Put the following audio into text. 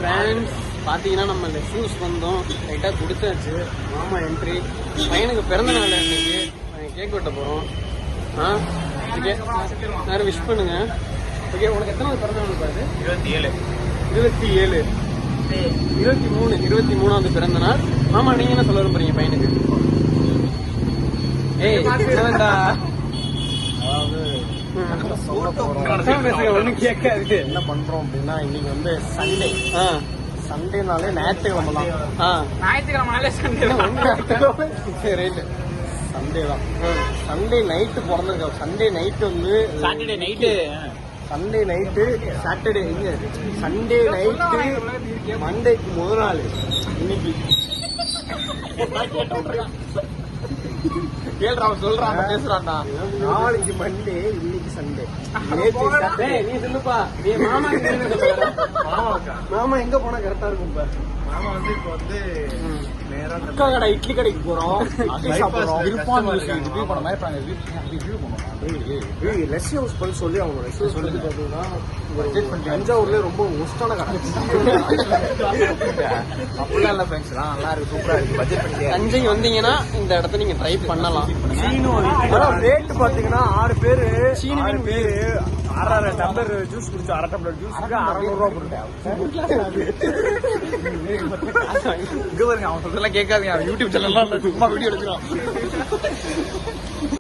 Friends பார்த்தீங்கன்னா நம்ம இந்த ஷூஸ் வந்தோம் லைட்டாக கொடுத்தாச்சு. மாமா என்ட்ரி. பையனுக்கு பிறந்த நாள் இன்னைக்கு கேக் வெட்ட போகிறோம். ஓகே யாரும் விஷ் பண்ணுங்க. ஓகே உனக்கு எத்தனை நாள் பிறந்த நாள் பாரு? 27 23வது பிறந்த நாள். மாமா நீங்க என்ன சொல்ல விரும்புறீங்க பையனுக்கு? என்னடா ஒன்னும் கேட்காது. என்ன பண்றோம் அப்படின்னா இன்னைக்கு வந்து சண்டேனாலே ஞாயிற்றுக்கிழமை தான். ஞாயிற்றுக்கிழமை சண்டே தான். சண்டே நைட்டு பிறந்திருக்கோம். சண்டே நைட்டு வந்து Saturday night Saturday Sunday night மண்டேக்கு முதல் நாள் இன்னைக்கு. சொல்றான் பேசுறான்டா. நாளைக்கு மண்டே இன்னைக்கு சண்டே. நீ சொல்லுப்பா. மாமா எங்க போனா கரெக்டா இருக்கும்? மாமா வந்து இப்ப வந்து நேரா இட்லி கடைக்கு போறோம். லெஸ் ஹவுஸ் பண்ணி சொல்லி அவங்க லெஸ் ஹவுஸ் பண்ணி பாத்தீங்கன்னா தஞ்சாவூர்ல ரொம்ப ஒஸ்டான கடை. அப்படிலாம் இல்ல ஃப்ரெண்ட்ஸ், நல்லா இருக்கு, சூப்பரா இருக்கு. பட்ஜெட் பண்ணி தஞ்சை வந்தீங்கன்னா இந்த இடத்த நீங்க ட்ரை பண்ணலாம். ரேட் பாத்தீங்கன்னா 6 பேரு 6 டம்ளர் ஜூஸ் குடிச்சோம். 1/2 டம்ளர் ஜூஸ் 600 ரூபா போட்டேன். இங்க பாருங்க, அவன் சொல்றதெல்லாம் கேட்காதீங்க. யூடியூப் சேனல்லாம் சும்மா வீடியோ எடுக்கிறான்.